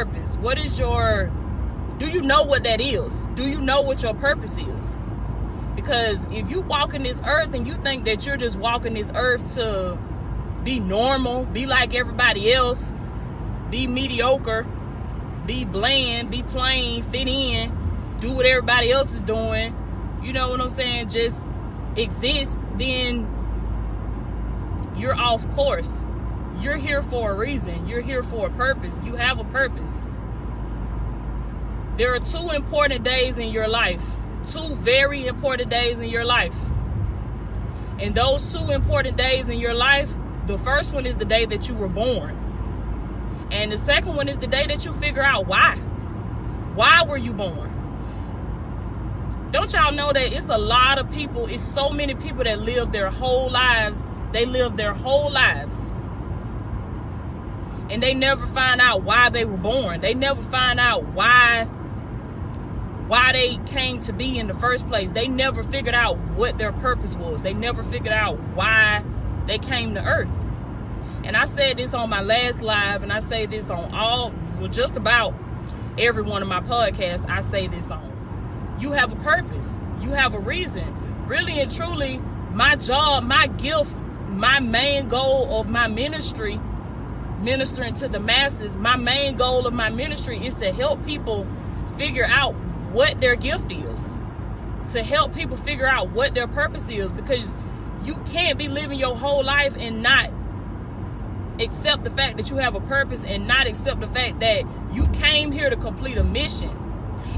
purpose? What is your, do you know what that is? Do you know what your purpose is? Because if you walking this earth and you think that you're just walking this earth to be normal, be like everybody else, be mediocre, be bland, be plain, fit in, do what everybody else is doing, you know what I'm saying, just exist, then you're off course. You're here for a reason. You're here for a purpose. You have a purpose. There are 2 important days in your life. 2 very important days in your life. And those 2 important days in your life, the first one is the day that you were born. And the second one is the day that you figure out why. Why were you born? Don't y'all know that it's a lot of people, it's so many people that live their whole lives. They live their whole lives. And they never find out why they were born. They never find out why they came to be in the first place. They never figured out what their purpose was. They never figured out why they came to earth. And I said this on my last live, and I say this on just about every one of my podcasts. I say this on. You have a purpose. You have a reason. Really and truly, my job, my gift, my main goal of my ministry, ministering to the masses, my main goal of my ministry is to help people figure out what their gift is, to help people figure out what their purpose is, because you can't be living your whole life and not accept the fact that you have a purpose and not accept the fact that you came here to complete a mission.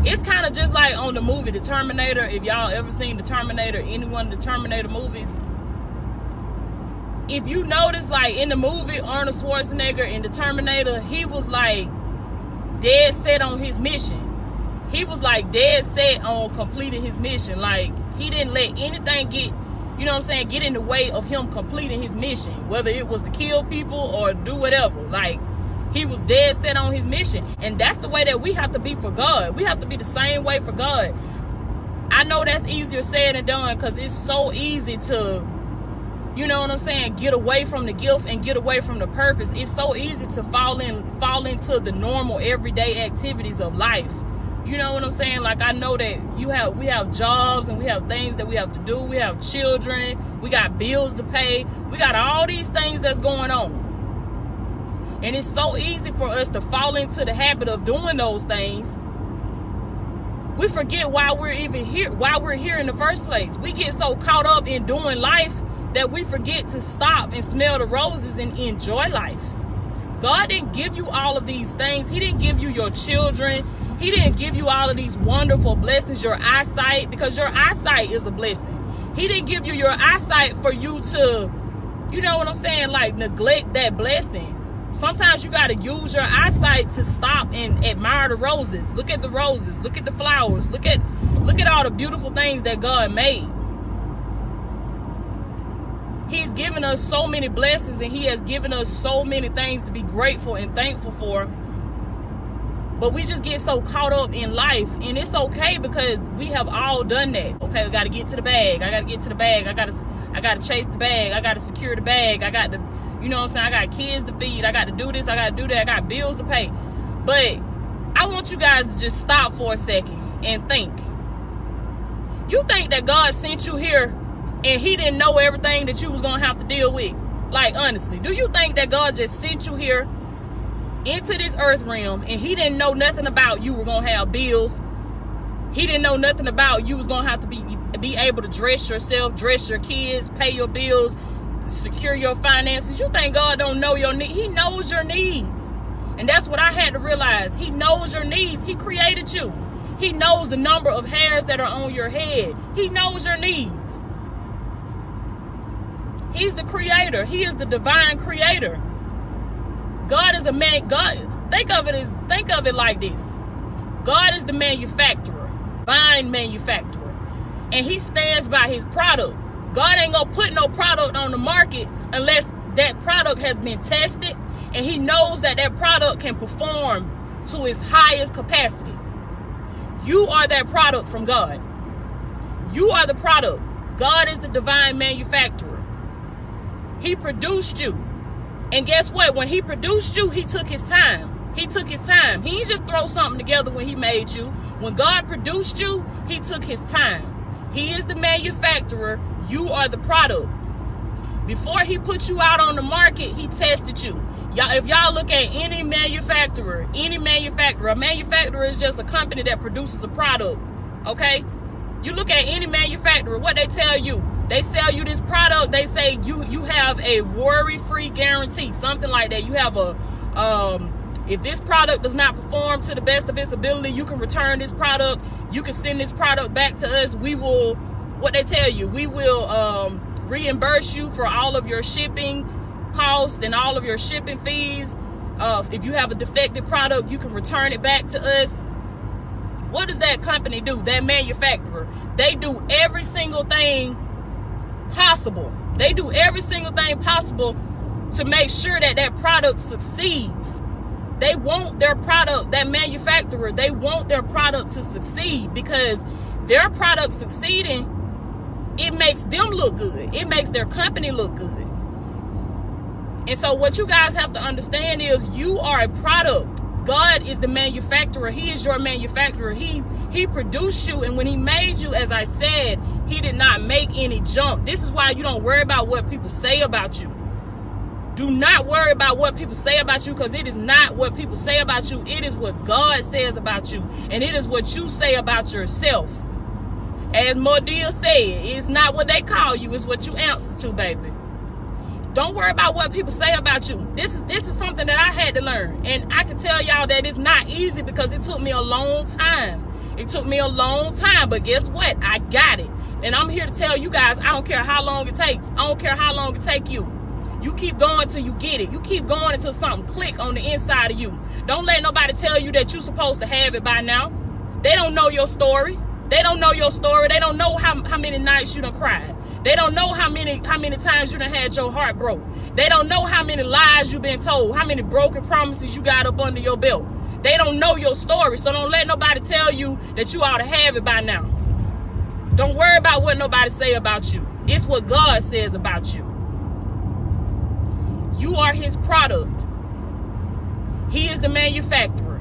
It's kind of just like on the movie The Terminator. If y'all ever seen The Terminator, any one of the Terminator movies, if you notice, like in the movie, Arnold Schwarzenegger in The Terminator, he was like dead set on his mission. He was like dead set on completing his mission. Like he didn't let anything get, you know what I'm saying, get in the way of him completing his mission. Whether it was to kill people or do whatever. Like he was dead set on his mission. And that's the way that we have to be for God. We have to be the same way for God. I know that's easier said than done, because it's so easy to, you know what I'm saying, get away from the gift and get away from the purpose. It's so easy to fall into the normal everyday activities of life. You know what I'm saying? Like, I know that we have jobs and we have things that we have to do. We have children. We got bills to pay. We got all these things that's going on. And it's so easy for us to fall into the habit of doing those things. We forget why we're even here, why we're here in the first place. We get so caught up in doing life that we forget to stop and smell the roses and enjoy life. God didn't give you all of these things. He didn't give you your children. He didn't give you all of these wonderful blessings, your eyesight, because your eyesight is a blessing. He didn't give you your eyesight for you to, you know what I'm saying, like neglect that blessing. Sometimes you got to use your eyesight to stop and admire the roses. Look at the roses. Look at the flowers. Look at all the beautiful things that God made. He's given us so many blessings, and he has given us so many things to be grateful and thankful for. But we just get so caught up in life, and it's okay, because we have all done that. Okay, we got to get to the bag. I got to get to the bag. I got to chase the bag. I got to secure the bag. I got to, you know what I'm saying, I got kids to feed. I got to do this. I got to do that. I got bills to pay. But I want you guys to just stop for a second and think. You think that God sent you here and he didn't know everything that you was going to have to deal with? Like, honestly, do you think that God just sent you here into this earth realm and he didn't know nothing about you were going to have bills? He didn't know nothing about you was going to have to be able to dress yourself, dress your kids, pay your bills, secure your finances? You think God don't know your needs? He knows your needs. And that's what I had to realize. He knows your needs. He created you. He knows the number of hairs that are on your head. He knows your needs. He's the creator. He is the divine creator. God is a man. God, think of it like this. God is the manufacturer, divine manufacturer, and he stands by his product. God ain't gonna put no product on the market unless that product has been tested and he knows that that product can perform to its highest capacity. You are that product from God. You are the product. God is the divine manufacturer. He produced you. And guess what? When he produced you, he took his time. He took his time. He didn't just throw something together when he made you. When God produced you, he took his time. He is the manufacturer. You are the product. Before he put you out on the market, he tested you. If y'all look at any manufacturer, a manufacturer is just a company that produces a product, okay? You look at any manufacturer, what they tell you, they sell you this product, they say you have a worry-free guarantee, something like that. You have a, if this product does not perform to the best of its ability, you can return this product, you can send this product back to us, we will, what they tell you, we will reimburse you for all of your shipping costs and all of your shipping fees. If you have a defective product, you can return it back to us. What does that company do? That manufacturer, they do every single thing possible. They do every single thing possible to make sure that that product succeeds. They want their product, that manufacturer, they want their product to succeed, because their product succeeding, it makes them look good. It makes their company look good. And so what you guys have to understand is you are a product. God is the manufacturer. He is your manufacturer. He produced you, and when he made you, as I said, he did not make any junk. This is why you don't worry about what people say about you. Do not worry about what people say about you, because it is not what people say about you. It is what God says about you, and it is what you say about yourself. As Mordia said, it's not what they call you, it's what you answer to, baby. Don't worry about what people say about you. This is something that I had to learn. And I can tell y'all that it's not easy, because it took me a long time. It took me a long time, but guess what? I got it. And I'm here to tell you guys, I don't care how long it takes. I don't care how long it takes you. You keep going till you get it. You keep going until something click on the inside of you. Don't let nobody tell you that you're supposed to have it by now. They don't know your story. They don't know your story. They don't know how many nights you done cried. They don't know how many times you done had your heart broke. They don't know how many lies you've been told, how many broken promises you got up under your belt. They don't know your story, so don't let nobody tell you that you ought to have it by now. Don't worry about what nobody say about you. It's what God says about you. You are his product. He is the manufacturer.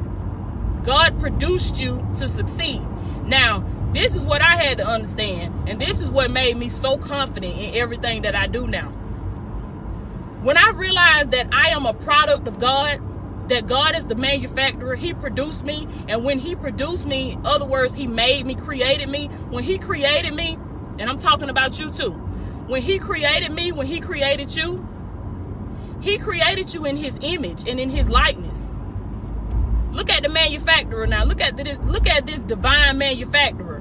God produced you to succeed. Now, this is what I had to understand, and this is what made me so confident in everything that I do now. When I realized that I am a product of God, that God is the manufacturer, he produced me, and when he produced me, in other words, he made me, created me. When he created me, and I'm talking about you too, when he created me, when he created you in his image and in his likeness. Look at the manufacturer now. Look at this divine manufacturer.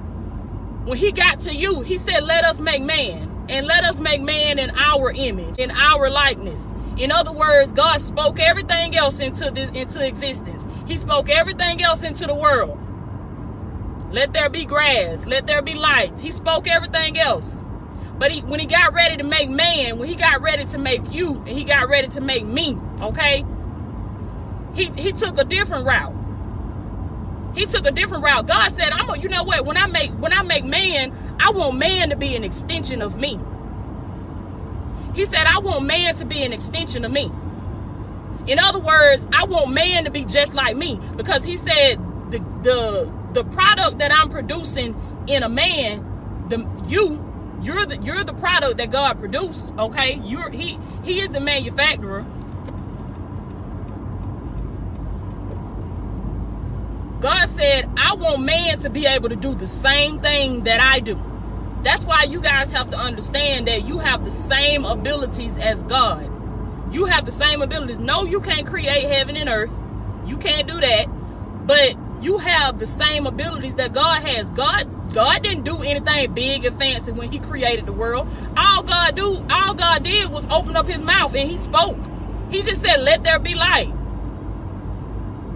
When he got to you, he said, let us make man, and let us make man in our image, in our likeness. In other words, God spoke everything else into existence. He spoke everything else into the world. Let there be grass, let there be lights. He spoke everything else. But when he got ready to make man, when he got ready to make you, and he got ready to make me, okay, he took a different route. He took a different route. God said, you know what? When I make man, I want man to be an extension of me. He said, I want man to be an extension of me. In other words, I want man to be just like me, because he said the product that I'm producing in a man, you're the product that God produced. Okay, he is the manufacturer. God said, I want man to be able to do the same thing that I do. That's why you guys have to understand that you have the same abilities as God. You have the same abilities. No, you can't create heaven and earth. You can't do that. But you have the same abilities that God has. God didn't do anything big and fancy when he created the world. All God did was open up his mouth and he spoke. He just said, let there be light.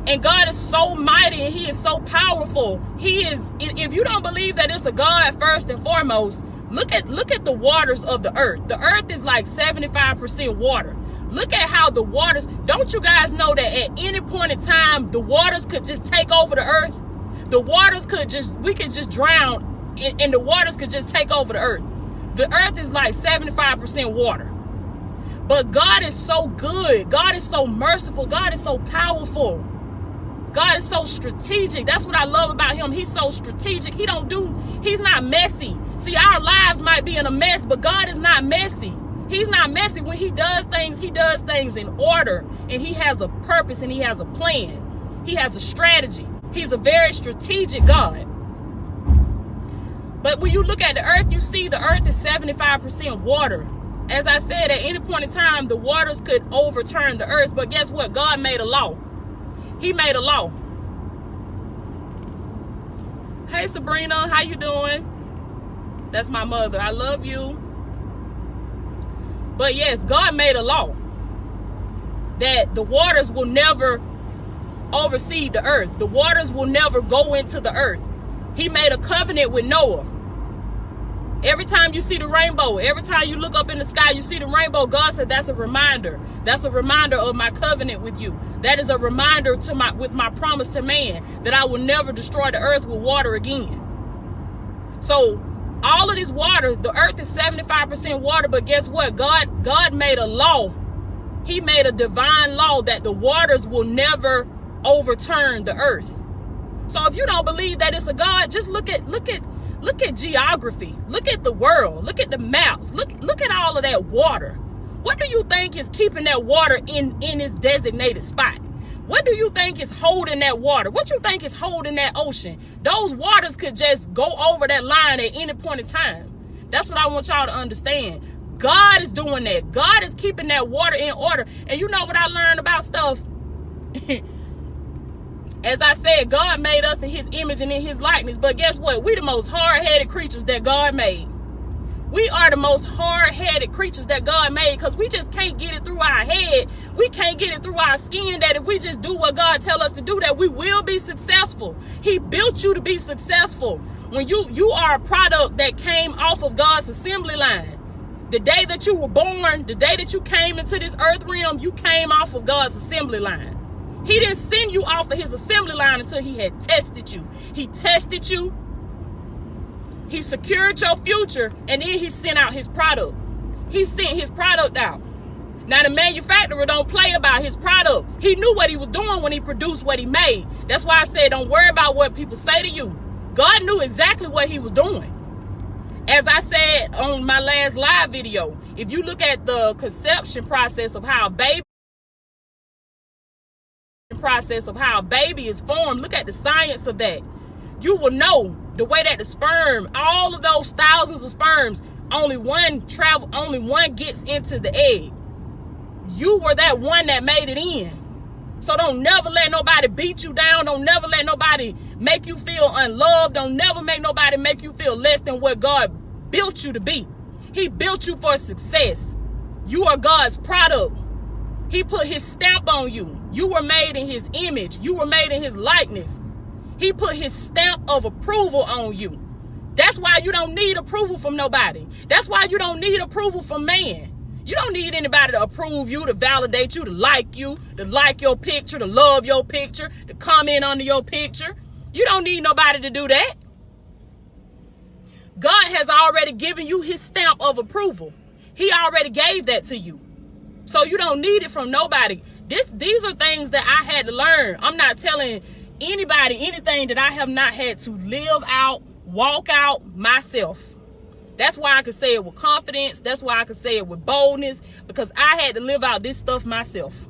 And God is so mighty and he is so powerful. He is, if you don't believe that it's a God first and foremost, look at the waters of the earth. The earth is like 75% water. Look at how the waters, don't you guys know that at any point in time, the waters could just take over the earth? The waters we could just drown and the waters could just take over the earth. The earth is like 75% water. But God is so good. God is so merciful. God is so powerful. God is so strategic. That's what I love about him. He's so strategic. He's not messy. See, our lives might be in a mess, but God is not messy. He's not messy. When he does things in order, and he has a purpose, and he has a plan. He has a strategy. He's a very strategic God. But when you look at the earth, you see the earth is 75% water. As I said, at any point in time, the waters could overturn the earth. But guess what? God made a law. He made a law. Hey, Sabrina, how you doing? That's my mother. I love you. But yes, God made a law that the waters will never oversee the earth. The waters will never go into the earth. He made a covenant with Noah. Every time you see the rainbow, every time you look up in the sky, you see the rainbow, God said that's a reminder. That's a reminder of my covenant with you. That is a reminder with my promise to man that I will never destroy the earth with water again. So all of this water, the earth is 75% water, but guess what? God made a law. He made a divine law that the waters will never overturn the earth. So if you don't believe that it's a God, just look at geography. Look at the world. Look at the maps. Look at all of that water. What do you think is keeping that water in its designated spot? What do you think is holding that water? What you think is holding that ocean? Those waters could just go over that line at any point in time. That's what I want y'all to understand. God is doing that. God is keeping that water in order. And you know what I learned about stuff? As I said, God made us in his image and in his likeness. But guess what? We the most hard-headed creatures that God made. We are the most hard-headed creatures that God made because we just can't get it through our head. We can't get it through our skin that if we just do what God tells us to do, that we will be successful. He built you to be successful. When you are a product that came off of God's assembly line. The day that you were born, the day that you came into this earth realm, you came off of God's assembly line. He didn't send you off of his assembly line until he had tested you. He tested you. He secured your future, and then he sent out his product. He sent his product out. Now, the manufacturer don't play about his product. He knew what he was doing when he produced what he made. That's why I said don't worry about what people say to you. God knew exactly what he was doing. As I said on my last live video, if you look at the conception process of how a baby is formed, look at the science of that. You will know the way that the sperm, all of those thousands of sperms, only one gets into the egg. You were that one that made it in. So don't never let nobody beat you down. Don't never let nobody make you feel unloved. Don't never make nobody make you feel less than what God built you to be. He built you for success. You are God's product. He put his stamp on you. You were made in his image. You were made in his likeness. He put his stamp of approval on you. That's why you don't need approval from nobody. That's why you don't need approval from man. You don't need anybody to approve you, to validate you, to like your picture, to love your picture, to comment under your picture. You don't need nobody to do that. God has already given you his stamp of approval. He already gave that to you. So you don't need it from nobody. These are things that I had to learn. I'm not telling anybody anything that I have not had to live out, walk out myself. That's why I could say it with confidence. That's why I could say it with boldness, because I had to live out this stuff myself.